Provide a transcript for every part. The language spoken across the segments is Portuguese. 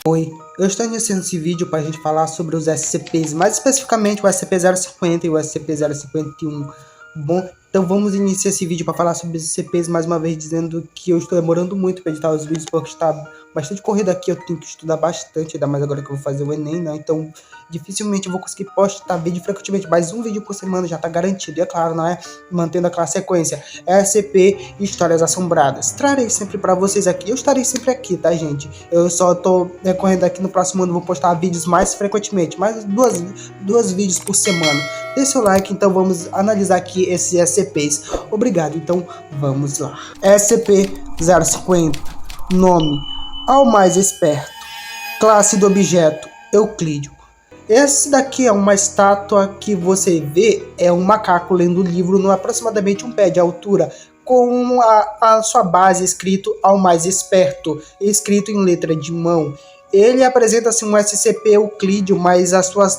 Oi, eu estou iniciando esse vídeo para a gente falar sobre os SCPs, mais especificamente o SCP-050 e o SCP-051. Bom, então vamos iniciar esse vídeo para falar sobre os SCPs, mais uma vez dizendo que eu estou demorando muito para editar os vídeos, porque está bastante corrido aqui, eu tenho que estudar bastante, ainda mais agora que eu vou fazer o Enem, né? Então dificilmente eu vou conseguir postar vídeo frequentemente, mas um vídeo por semana já está garantido, e é claro, não é? Mantendo aquela sequência, SCP Histórias Assombradas. Trarei sempre para vocês aqui, eu estarei sempre aqui, tá, gente? Eu só tô correndo aqui, no próximo ano vou postar vídeos mais frequentemente, mais duas vídeos por semana. Deixe seu like, então vamos analisar aqui esses SCPs. Obrigado, então vamos lá. SCP-050. Nome: Ao Mais Esperto. Classe do objeto: Euclídeo. Esse daqui é uma estátua que você vê, é um macaco lendo o livro no aproximadamente um pé de altura, com a sua base escrito Ao Mais Esperto, escrito em letra de mão. Ele apresenta-se um SCP Euclídeo, mas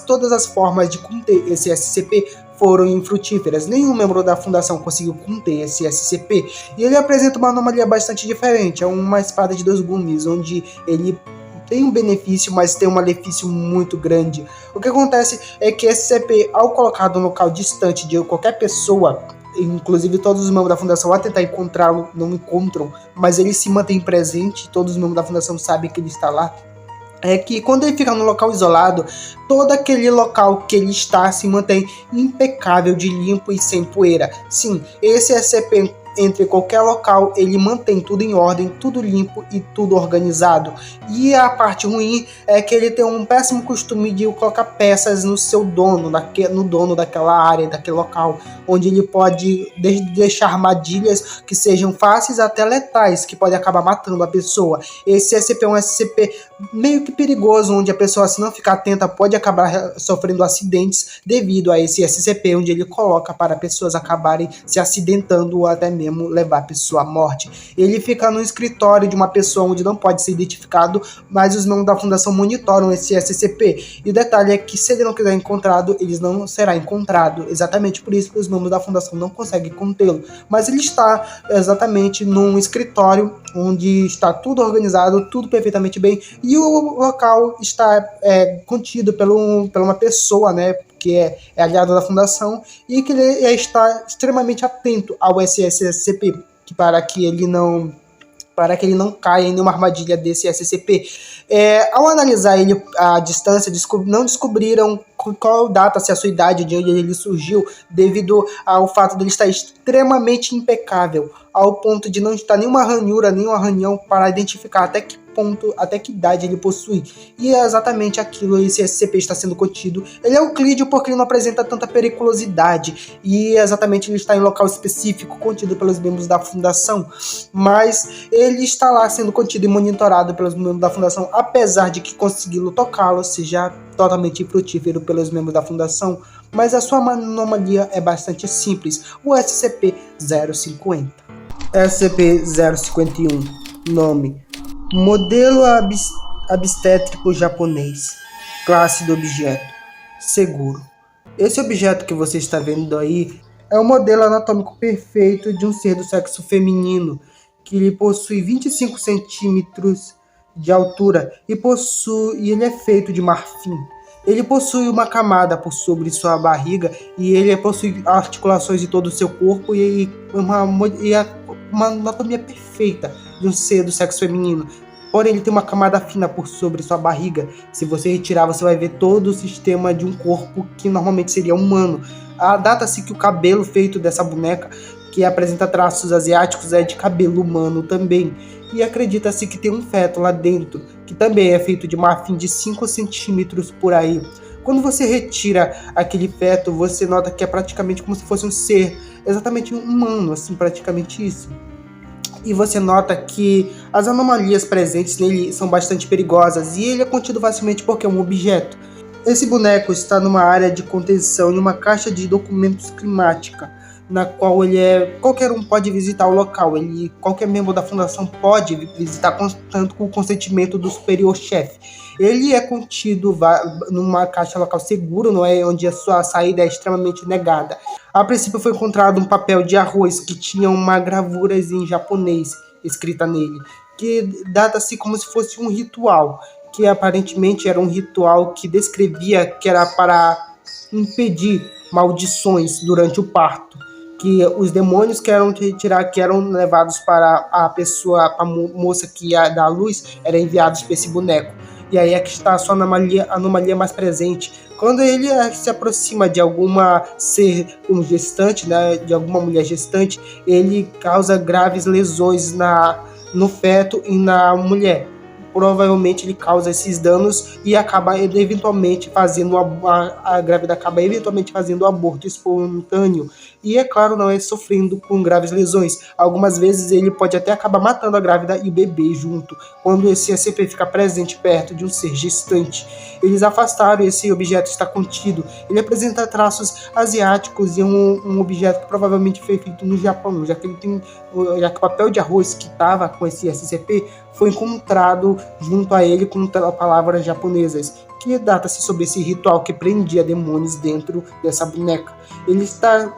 todas as formas de conter esse SCP foram infrutíferas. Nenhum membro da fundação conseguiu conter esse SCP. E ele apresenta uma anomalia bastante diferente. É uma espada de dois gumes, onde ele tem um benefício, mas tem um malefício muito grande. O que acontece é que esse SCP, ao colocado no local distante de qualquer pessoa, inclusive todos os membros da fundação a tentar encontrá-lo não encontram, mas ele se mantém presente, todos os membros da fundação sabem que ele está lá. É que quando ele fica no local isolado, todo aquele local que ele está se mantém impecável, de limpo e sem poeira. Sim, esse SCP, entre qualquer local, ele mantém tudo em ordem, tudo limpo e tudo organizado. E a parte ruim é que ele tem um péssimo costume de colocar peças no seu dono, no dono daquela área, daquele local, onde ele pode deixar armadilhas que sejam fáceis até letais, que podem acabar matando a pessoa. Esse SCP é um SCP meio que perigoso, onde a pessoa, se não ficar atenta, pode acabar sofrendo acidentes devido a esse SCP, onde ele coloca para pessoas acabarem se acidentando ou até mesmo levar a pessoa à morte. Ele fica no escritório de uma pessoa onde não pode ser identificado, mas os membros da fundação monitoram esse SCP. E o detalhe é que se ele não quiser encontrado, ele não será encontrado. Exatamente por isso que os membros da fundação não conseguem contê-lo. Mas ele está exatamente num escritório onde está tudo organizado, tudo perfeitamente bem, e o local está contido por uma pessoa, né, que é aliado da fundação, e que ele está extremamente atento ao SCP, para que ele não caia em nenhuma armadilha desse SCP. Ao analisar ele à distância, não descobriram qual data, se a sua idade, de onde ele surgiu, devido ao fato de ele estar extremamente impecável, ao ponto de não estar nenhuma ranhura, nenhum arranhão para identificar até que idade ele possui. E é exatamente aquilo, esse SCP está sendo contido. Ele é euclídeo porque ele não apresenta tanta periculosidade, e exatamente ele está em local específico, contido pelos membros da fundação, mas ele está lá sendo contido e monitorado pelos membros da fundação, apesar de que conseguir tocá-lo seja totalmente infrutífero pelos membros da fundação. Mas a sua anomalia é bastante simples, o SCP-050. SCP-051. Nome: Modelo Obstétrico Japonês. Classe do objeto: Seguro. Esse objeto que você está vendo aí é um modelo anatômico perfeito de um ser do sexo feminino, que ele possui 25 centímetros de altura e ele é feito de marfim. Ele possui uma camada por sobre sua barriga, e ele possui articulações de todo o seu corpo e uma anatomia perfeita de um ser do sexo feminino. Porém, ele tem uma camada fina por sobre sua barriga. Se você retirar, você vai ver todo o sistema de um corpo que normalmente seria humano. Data-se que o cabelo feito dessa boneca, que apresenta traços asiáticos, é de cabelo humano também. E acredita-se que tem um feto lá dentro, que também é feito de marfim de 5 centímetros por aí. Quando você retira aquele feto, você nota que é praticamente como se fosse um ser exatamente humano, assim, praticamente isso. E você nota que as anomalias presentes nele são bastante perigosas, e ele é contido facilmente porque é um objeto. Esse boneco está numa área de contenção em uma caixa de documentos climática, na qual qualquer um pode visitar o local. Qualquer membro da fundação pode visitar, contanto com o consentimento do superior chefe. Ele é contido numa caixa local seguro, não é, onde a sua saída é extremamente negada. A princípio foi encontrado um papel de arroz que tinha uma gravura em japonês escrita nele, que data-se como se fosse um ritual. que aparentemente era um ritual que descrevia que era para impedir maldições durante o parto, que os demônios que eram retirar, que eram levados para a pessoa, a moça que ia dar à luz, eram enviados para esse boneco. E aí é que está a sua anomalia mais presente. Quando ele se aproxima de alguma ser gestante, né, de alguma mulher gestante, ele causa graves lesões no feto e na mulher. Provavelmente ele causa esses danos e acaba eventualmente fazendo a grávida acaba eventualmente fazendo um aborto espontâneo. E é claro, não é sofrendo com graves lesões. Algumas vezes ele pode até acabar matando a grávida e o bebê junto, quando esse SCP fica presente perto de um ser gestante. Eles afastaram, esse objeto está contido. Ele apresenta traços asiáticos e um objeto que provavelmente foi feito no Japão, já que o papel de arroz que estava com esse SCP foi encontrado junto a ele com palavras japonesas, que data-se sobre esse ritual que prendia demônios dentro dessa boneca. Ele está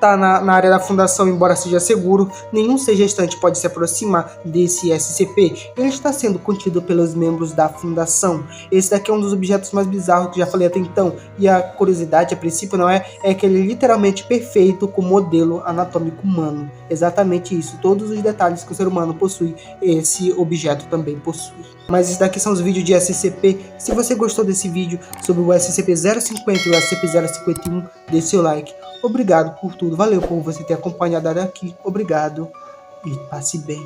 na área da fundação, embora seja seguro, nenhum ser gestante pode se aproximar desse SCP. Ele está sendo contido pelos membros da fundação. Esse daqui é um dos objetos mais bizarros que já falei até então, e a curiosidade, a princípio, não é que ele é literalmente perfeito com o modelo anatômico humano. Exatamente isso, todos os detalhes que o ser humano possui, esse objeto também possui. Mas esses daqui são os vídeos de SCP. Se você gostou desse vídeo sobre o SCP-050 e o SCP-051, dê seu like. Obrigado por tudo, valeu por você ter acompanhado até aqui, obrigado e passe bem.